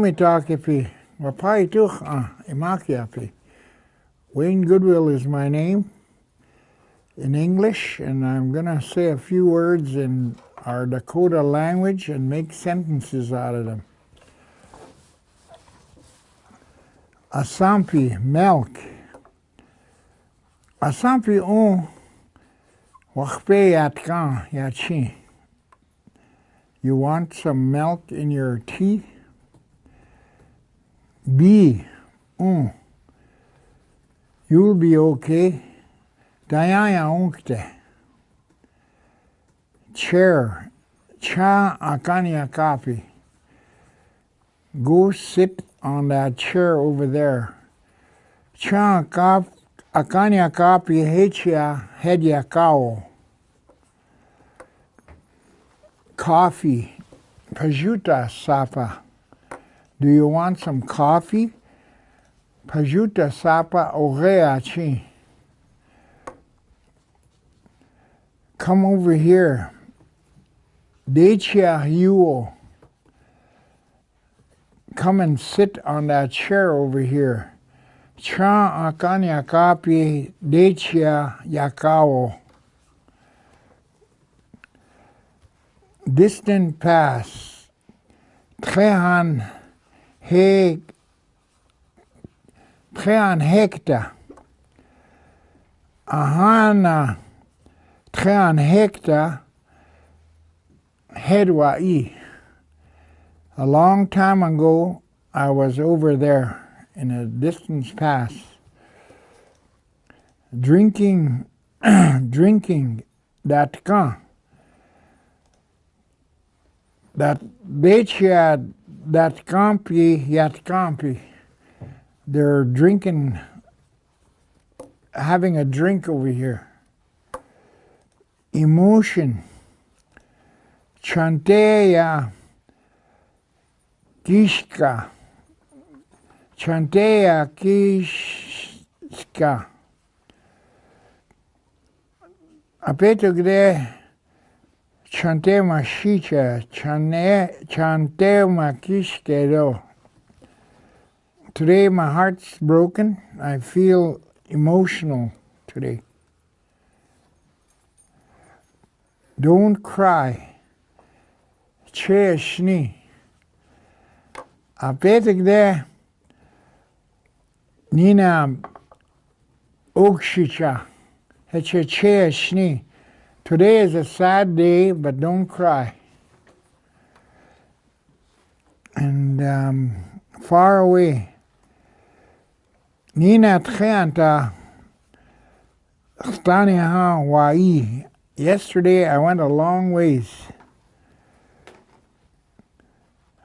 Umitakipi, Wapaituch, Imakiapi. Wayne Goodwill is my name in English, and I'm going to say a few words in our Dakota language and make sentences out of them. Asampi, milk. Asampi wakpe yatkan yachi. You want some milk in your tea? B, you'll be okay. Dayaya unkte. Chair, cha akanya kapi. Go sit on that chair over there. Cha akanya kapi hechia hedya kao. Coffee, pajuta sapa. Do you want some coffee? Pajuta sapa oreachi. Come over here. Dechia yuo. Come and sit on that chair over here. Cha akanya kapi dechia yakao. Distant past. Trehan hekta. Ahana trehan hekta hedwai. A long time ago, I was over there in a distant past. Drinking that kan. That bechia that kampi yat kampi. They're drinking, having a drink over here. Emotion. Chanteya kishka. Chanteya kishka. Apetogde chante mashicha. Chante makishkedo. Today my heart's broken. I feel emotional today. Don't cry. Che shni. Apetik de Nina Okshicha. Heche che shni. Today is a sad day, but don't cry. And far away. Nina Tchanta Staniha Wai. Yesterday I went a long ways.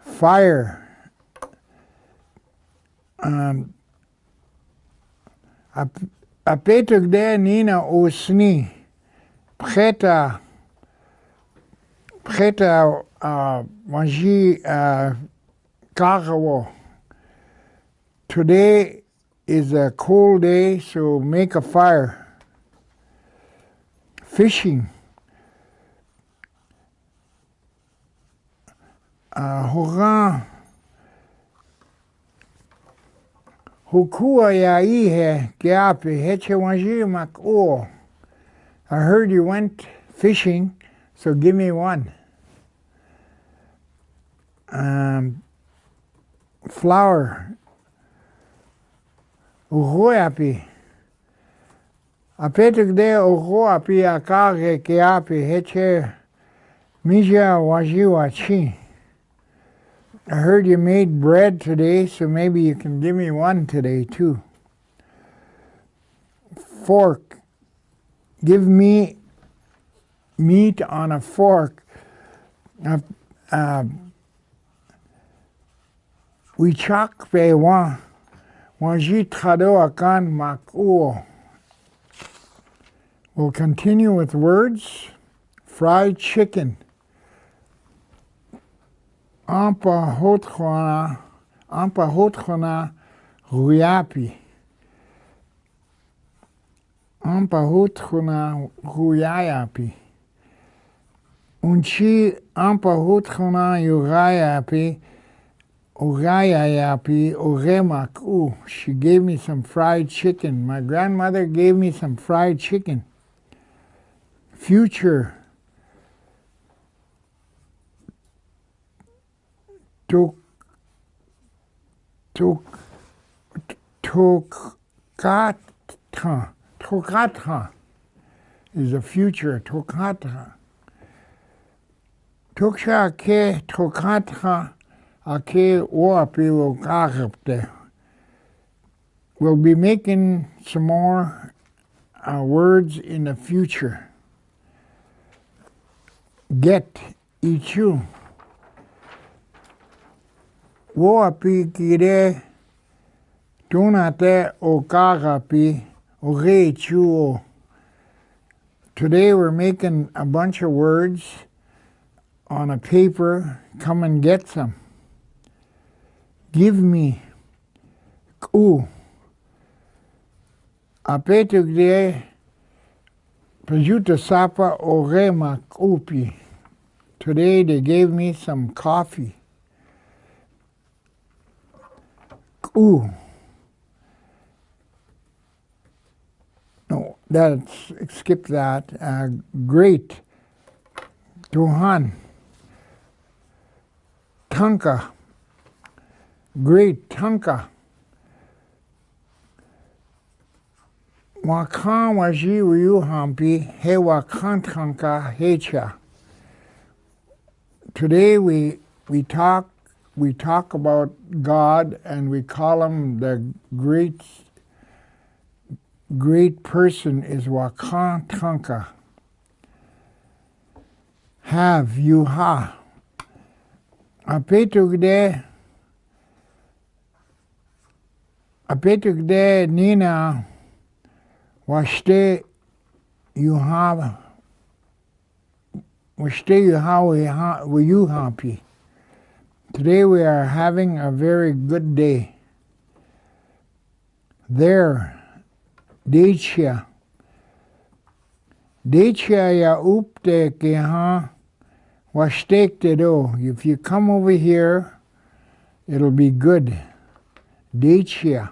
Fire. Apetug de Nina Osni. Preta Manji Karawo. Today is a cold day, so make a fire. Fishing. Horan. Hukua ya ihe Qu'Appelle heche wanji mako. I heard you went fishing, so give me one. Flour. Uhoapi. Apetuk de uhoapi akage Qu'Appelle heche mija wajiwachi. I heard you made bread today, so maybe you can give me one today too. Fork. Give me meat on a fork. We chak pe wan wanji trado akan makuo. We'll continue with words. Fried chicken. Ampa hotchona ruyapi. Ampa hotchona ruyapi. Unchi ampa hotchona yurayapi Ogayayapi Ogemaku. She gave me some fried chicken. My grandmother gave me some fried chicken. Future. Tokata is a future. Tokata. Toksha ke tokata ake oapi lokagapte. We'll be making some more words in the future. Get ichu. Woapi kire donate okagapi oreichu. Today we're making a bunch of words on a paper. Come and get some. Give me. Ku. Apetugde pajuta sapa orema kupi. Today they gave me some coffee. Ku. No, skip that. Great. Tuhan. Tanka. Great Tanka. Wakan waji hampi he wakan tanka hecha. Today we talk about God and we call him the great person is wakan tanka. Have you ha. Apetugde nina washte you have you happy. Today we are having a very good day. There, Dechia. Dechia ya upte keha washtek te do. If you come over here, it'll be good. Dechia.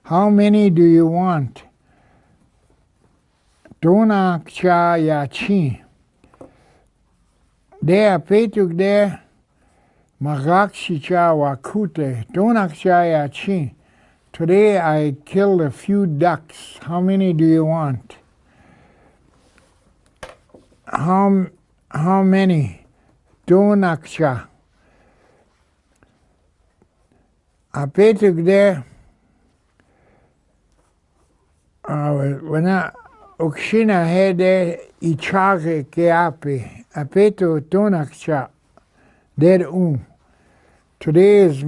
How many do you want? Dona cha ya chi. De apetuk de magakshicha wakute. Dona cha ya chi. Today I killed a few ducks. How many do you want? How many? Donaksha. Apetuk de wana ukshina hede ichage Qu'Appelle. Apeto donaksha. Dead Today is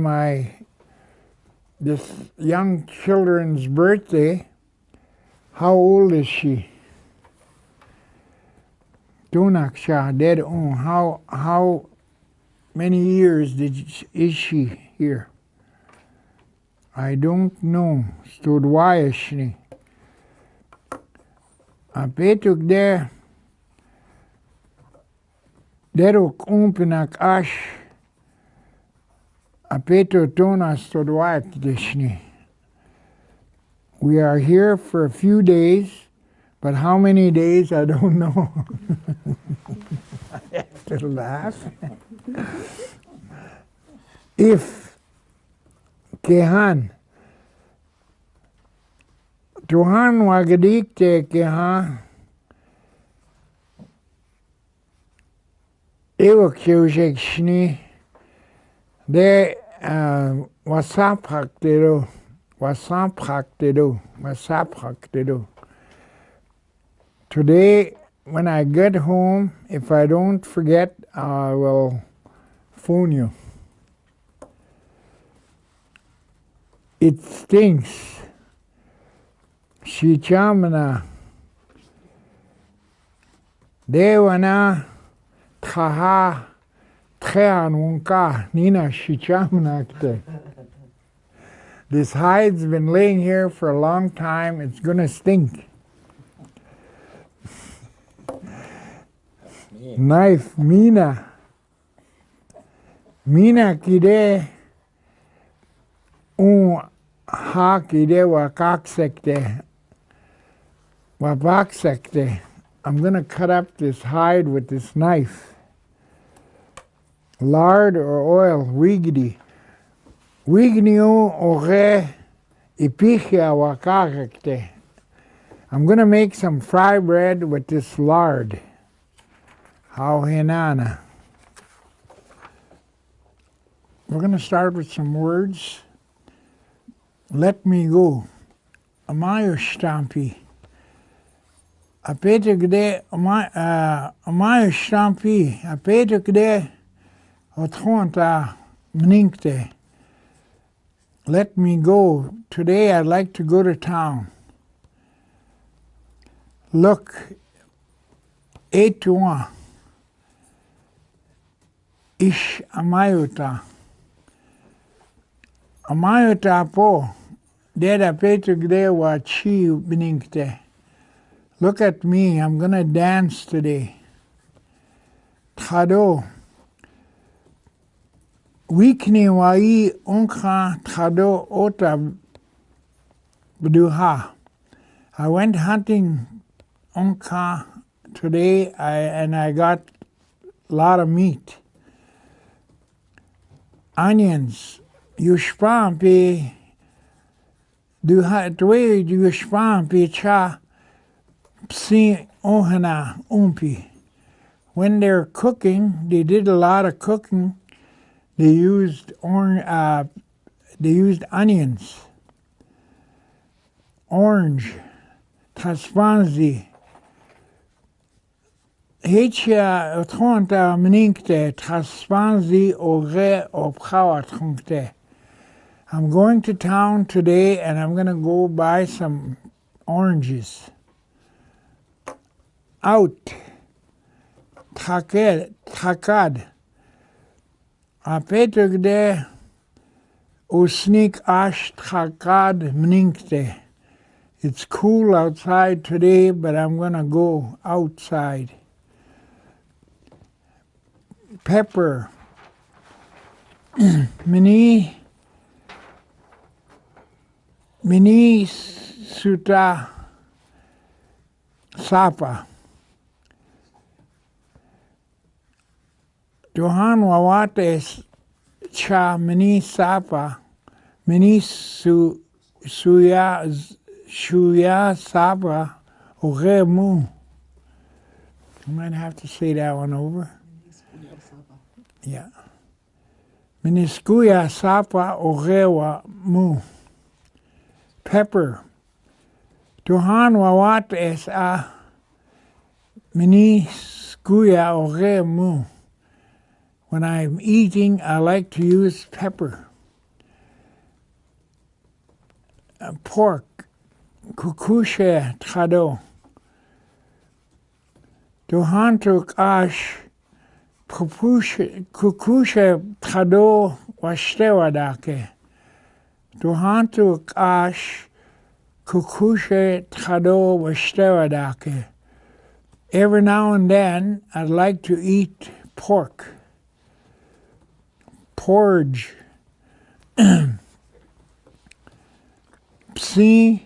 this young children's birthday. How old is she? Donaksha dead How many years is she here? I don't know. Studwayashni. Apetuk de deruk umpinak ash. Apeto tona studwayakdishni. We are here for a few days, but how many days I don't know. I have to laugh. If Kehan Tuhan wagadikte keha ewakyushekshni de wasapaktedo. Today, when I get home, if I don't forget, I will phone you. It stinks. Shichamana. Dewana Taha Treanunka Nina Shichamanakte. This hide's been laying here for a long time. It's gonna stink. Knife Mina. Mina kide ha kide wakaksekte wabaksekte. I'm going to cut up this hide with this knife. Lard or oil, wigidi. Wignio ore ipichia wakakekte. I'm going to make some fry bread with this lard. How henana. We're going to start with some words. Let me go. Amayo stampi. Apete gde amayo stampi. Apete gde otronta mninkte. Let me go. Today I'd like to go to town. Look, etuan. Ish amayota. Amayota po. Deda petu gde wa chi bninkte. Look at me, I'm gonna dance today. Trado. Wikni wai unkha trado ota bduha. I went hunting unkha today and I got a lot of meat. Onions. Yushpan pe duha twe yushpan pe cha psi ohana umpi. When they're cooking, they did a lot of cooking. They used onions, orange, taspanzi. Hechia otronta mninkte taspanzi ore opchawa trunkte. I'm going to town today and I'm going to go buy some oranges. Out. Takad. Apetugde usnik ash takad mninkte. It's cool outside today, but I'm going to go outside. Pepper. Mini suta sapa. Johan wawates cha mini sapa. Mini shuya sapa ore mu. I might have to say that one over. Yeah. Miniskuya sapa orewa mu. Pepper. Johan wawat es a miniskuya ore mu. When I'm eating, I like to use pepper. Pork. Kukushe trado. Johan tuk ash kukushe trado washtewadake. Duhantu ash kukushe trado washtewadake. Every now and then, I'd like to eat pork. Porridge. Psi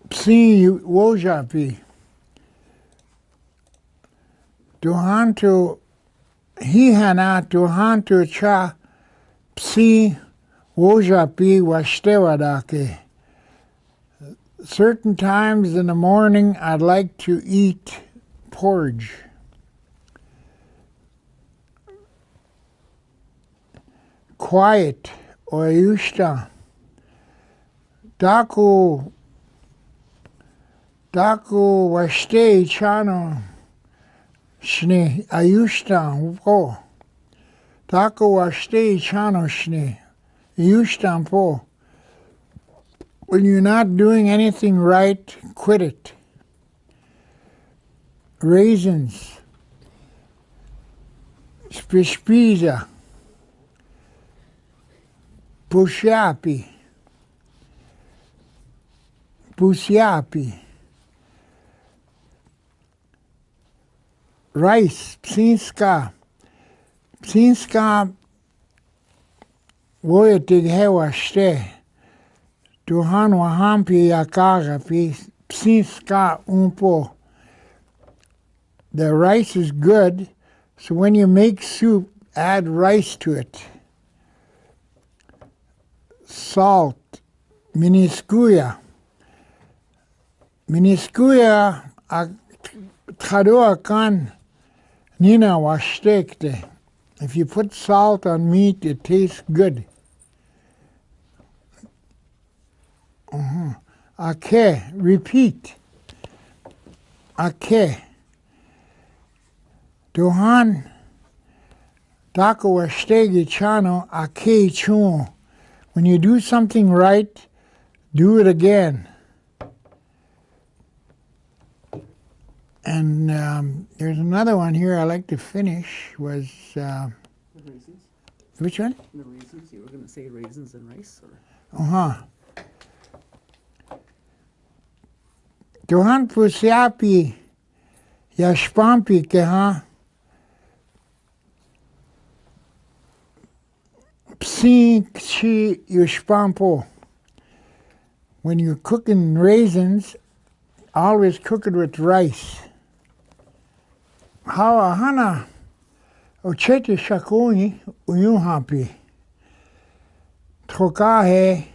wojapi. Duhantu hihana duhantu cha psi wojapi washtewadake. Certain times in the morning I'd like to eat porridge. Quiet or yushta. Daku washte chano shne ayushta po. Daku washte chano shne ayushta po. When you're not doing anything right, quit it. Raisins. Spispiza. Pushapi. rice, psinska. Psinska woyetig hewa shte. Duhan wahampi yakaga pi psinska umpo. The rice is good, so when you make soup, add rice to it. Salt, miniskuya. Miniskuya tchadoa kan nina washtekte. If you put salt on meat, it tastes good. Ake, repeat. Ake. Dohan dako washtegi chano ake chuo. When you do something right, do it again. And there's another one here I like to finish was... the raisins? Which one? The raisins? You were going to say raisins and rice? Or? Uh-huh. Dohan pusiapi yashpampi keha psi chi yushpampo. When you're cooking raisins, always cook it with rice. How hana Oceti Sakowin uyuhapi. Trokahe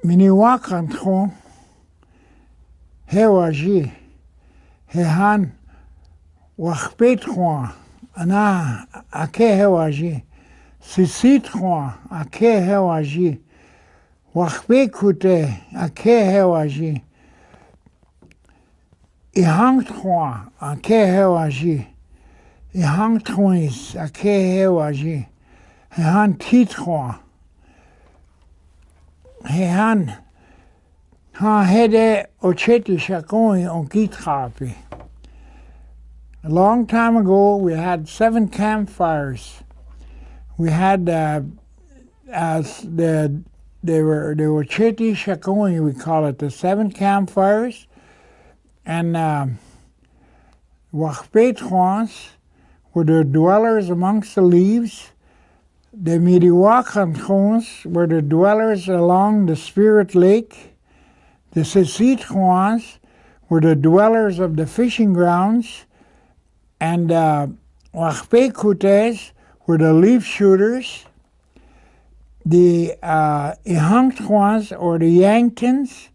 miniwakantro hewaji hehan wachpetron ana ake hewaji sisitron ake hewaji wachpekute ake hewaji ihangtron ake hewaji ihangtronis ake hewaji hehan titron hehan ha hede Oceti Sakowin onkitrapi. A long time ago, we had 7 campfires. We had as the Oceti Sakowin, we call it, the 7 campfires, and Wachpetrons were the dwellers amongst the leaves. The Midiwakantrons were the dwellers along the Spirit Lake. The Sesitrons were the dwellers of the fishing grounds. And Wachpekutes were the leaf shooters. The Ihangtrons, or the Yanktons,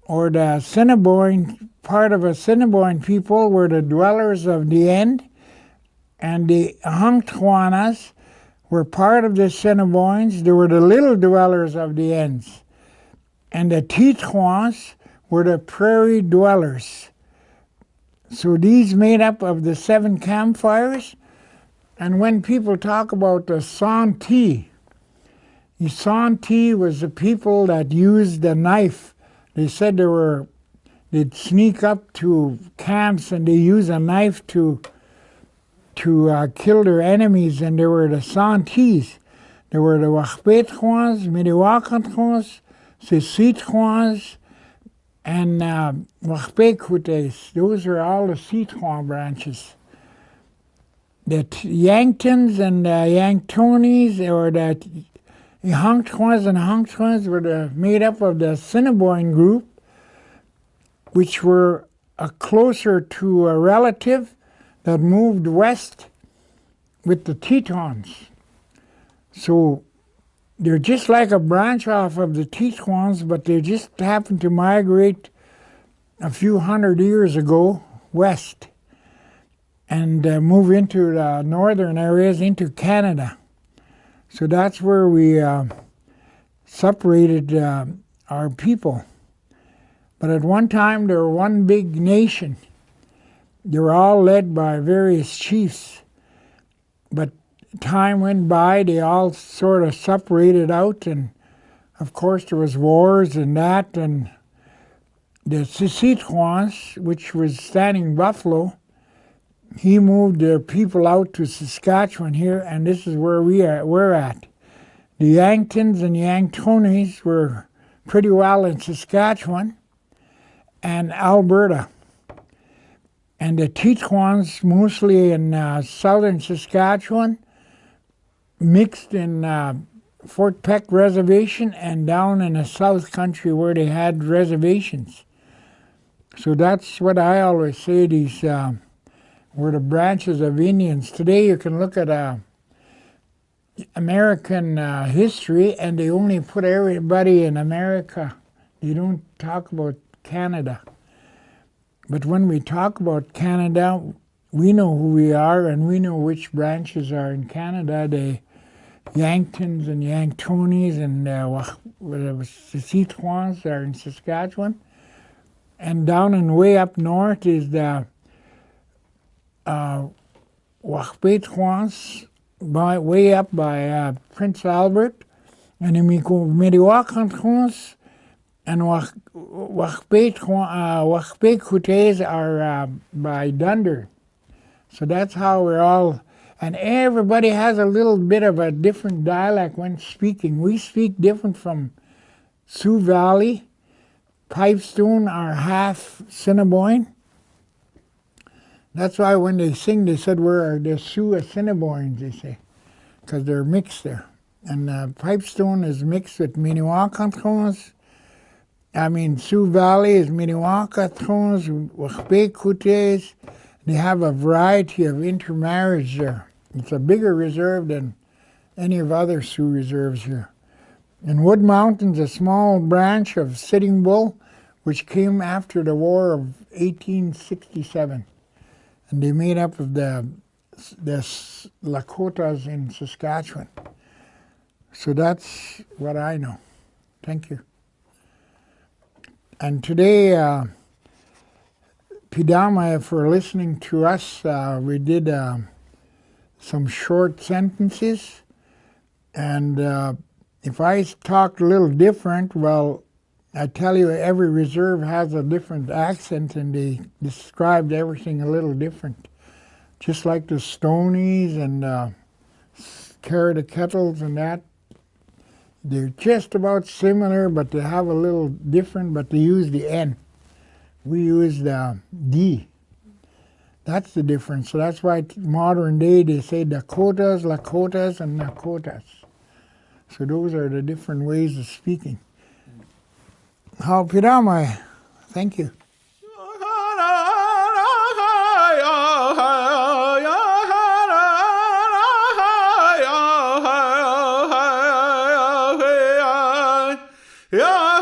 or the Assiniboine, part of Assiniboine people, were the dwellers of the end. And the Ihangtronas were part of the Assiniboines. They were the little dwellers of the ends. And the Titrons were the prairie dwellers. So these made up of the 7 campfires. And when people talk about the Santee was the people that used the knife. They said they'd sneak up to camps and they use a knife to kill their enemies, and they were the Santees. There were the Wachpetrons, Midiwakantrons, Sesitrons, and Wachpekutes. Those are all the Citron branches. The Yanktons and the Yanktonis, or the Ihangtrons and Ihangtrons, were made up of the Assiniboine group, which were closer to a relative that moved west with the Tetons. So they're just like a branch off of the Tetons, but they just happened to migrate a few hundred years ago west and move into the northern areas, into Canada. So that's where we separated our people. But at one time, they were one big nation. They were all led by various chiefs. But time went by, they all sort of separated out, and of course there was wars and that, and the Sesitrons, which was Standing Buffalo, he moved their people out to Saskatchewan here, and this is where we're at. The Yanktons and Yanktonis were pretty well in Saskatchewan and Alberta. and the Tetons, mostly in southern Saskatchewan, mixed in Fort Peck Reservation and down in the South Country where they had reservations. So that's what I always say, these were the branches of Indians. Today you can look at American history and they only put everybody in America. They don't talk about Canada. But when we talk about Canada, we know who we are and we know which branches are in Canada. The Yanktons and Yanktonis and the Tetons are in Saskatchewan. And down and way up north is the Wahpetons, way up by Prince Albert. And then we go Mediwakantons and Wahpekutes are by Dunder. So that's how we're all, and everybody has a little bit of a different dialect when speaking. We speak different from Sioux Valley. Pipestone are half Assiniboine. That's why when they sing, they said we're the Sioux Assiniboines, they say, because they're mixed there. And Pipestone is mixed with Minnewakantones. Sioux Valley is Minnewakantones, Wahpekutes. They have a variety of intermarriage there. It's a bigger reserve than any of other Sioux reserves here. And Wood Mountain's a small branch of Sitting Bull, which came after the War of 1867. And they made up of the Dakotas in Saskatchewan. So that's what I know. Thank you. And today, Pidama, for listening to us, we did some short sentences. And if I talked a little different, well, I tell you, every reserve has a different accent and they described everything a little different. Just like the Stonies and Carrot of Kettles and that. They're just about similar, but they have a little different, but they use the N. We use the D. That's the difference. So that's why modern day they say Dakotas, Lakotas, and Nakotas. So those are the different ways of speaking. How Pidama, thank you. Yeah.